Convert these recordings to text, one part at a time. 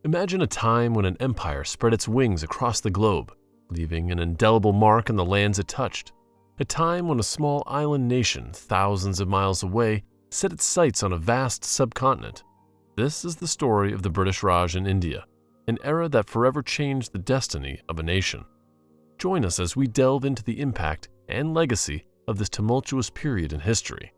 Imagine a time when an empire spread its wings across the globe, leaving an indelible mark on the lands it touched. A time when a small island nation, thousands of miles away, set its sights on a vast subcontinent. This is the story of the British Raj in India, an era that forever changed the destiny of a nation. Join us as we delve into the impact and legacy of this tumultuous period in history.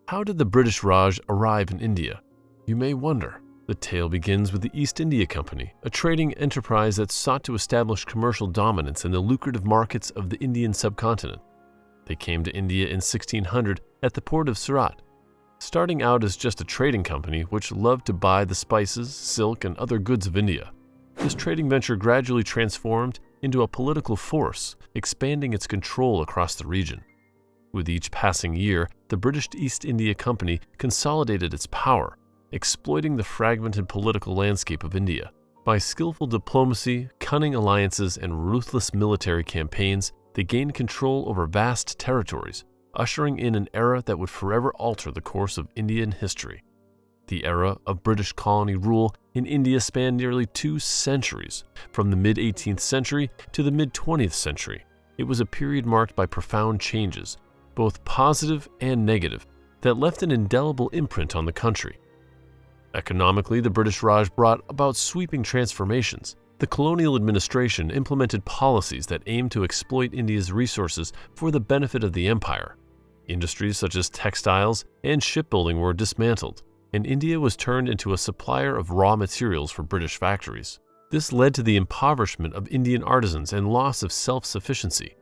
How did the British Raj arrive in India? You may wonder. The tale begins with the East India Company, a trading enterprise that sought to establish commercial dominance in the lucrative markets of the Indian subcontinent. They came to India in 1600 at the port of Surat, starting out as just a trading company which loved to buy the spices, silk, and other goods of India. This trading venture gradually transformed into a political force, expanding its control across the region. With each passing year, the British East India Company consolidated its power, exploiting the fragmented political landscape of India. By skillful diplomacy, cunning alliances, and ruthless military campaigns, they gained control over vast territories, ushering in an era that would forever alter the course of Indian history. The era of British colony rule in India spanned nearly 2 centuries, from the mid-18th century to the mid-20th century. It was a period marked by profound changes, both positive and negative, that left an indelible imprint on the country. Economically, the British Raj brought about sweeping transformations. The colonial administration implemented policies that aimed to exploit India's resources for the benefit of the empire. Industries such as textiles and shipbuilding were dismantled, and India was turned into a supplier of raw materials for British factories. This led to the impoverishment of Indian artisans and loss of self-sufficiency.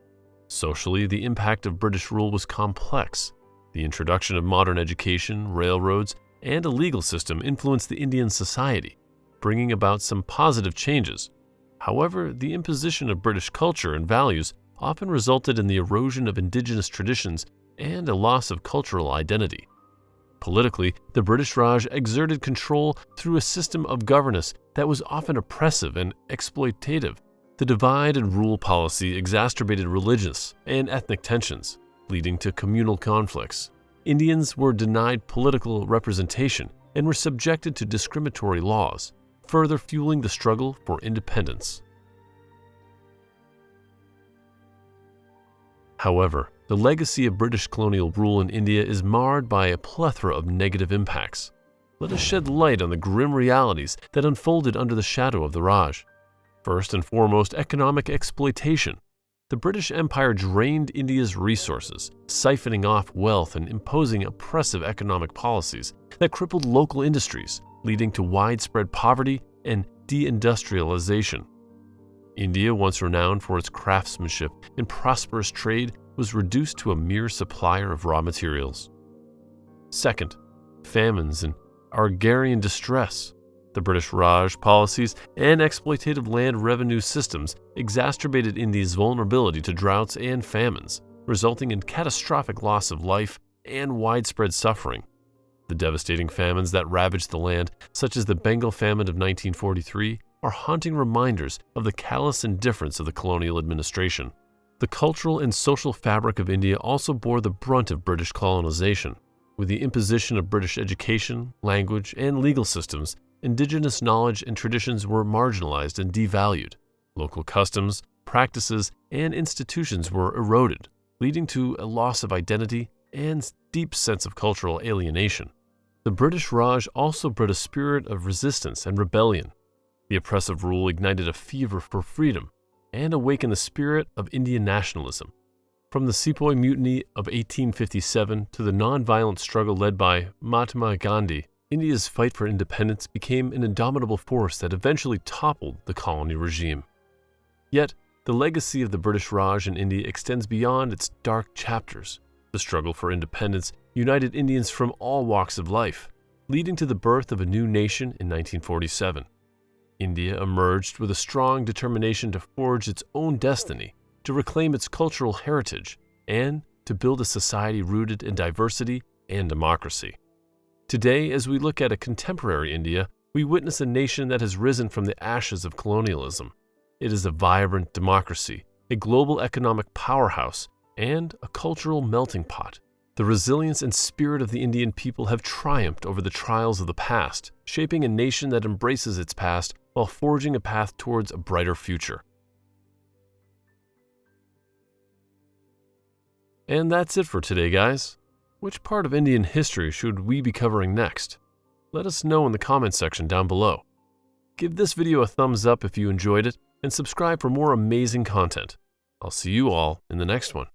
Socially, the impact of British rule was complex. The introduction of modern education, railroads, and a legal system influenced the Indian society, bringing about some positive changes. However, the imposition of British culture and values often resulted in the erosion of indigenous traditions and a loss of cultural identity. Politically, the British Raj exerted control through a system of governance that was often oppressive and exploitative. The divide and rule policy exacerbated religious and ethnic tensions, leading to communal conflicts. Indians were denied political representation and were subjected to discriminatory laws, further fueling the struggle for independence. However, the legacy of British colonial rule in India is marred by a plethora of negative impacts. Let us shed light on the grim realities that unfolded under the shadow of the Raj. First and foremost, economic exploitation. The British Empire drained India's resources, siphoning off wealth and imposing oppressive economic policies that crippled local industries, leading to widespread poverty and deindustrialization. India, once renowned for its craftsmanship and prosperous trade, was reduced to a mere supplier of raw materials. Second, famines and agrarian distress. The British Raj policies and exploitative land revenue systems exacerbated India's vulnerability to droughts and famines, resulting in catastrophic loss of life and widespread suffering. The devastating famines that ravaged the land, such as the Bengal famine of 1943, are haunting reminders of the callous indifference of the colonial administration. The cultural and social fabric of India also bore the brunt of British colonization. With the imposition of British education, language, and legal systems, indigenous knowledge and traditions were marginalized and devalued. Local customs, practices, and institutions were eroded, leading to a loss of identity and deep sense of cultural alienation. The British Raj also bred a spirit of resistance and rebellion. The oppressive rule ignited a fever for freedom and awakened the spirit of Indian nationalism. From the Sepoy Mutiny of 1857 to the non-violent struggle led by Mahatma Gandhi, India's fight for independence became an indomitable force that eventually toppled the colony regime. Yet, the legacy of the British Raj in India extends beyond its dark chapters. The struggle for independence united Indians from all walks of life, leading to the birth of a new nation in 1947. India emerged with a strong determination to forge its own destiny, to reclaim its cultural heritage, and to build a society rooted in diversity and democracy. Today, as we look at a contemporary India, we witness a nation that has risen from the ashes of colonialism. It is a vibrant democracy, a global economic powerhouse, and a cultural melting pot. The resilience and spirit of the Indian people have triumphed over the trials of the past, shaping a nation that embraces its past while forging a path towards a brighter future. And that's it for today, guys. Which part of Indian history should we be covering next? Let us know in the comments section down below. Give this video a thumbs up if you enjoyed it, and subscribe for more amazing content. I'll see you all in the next one.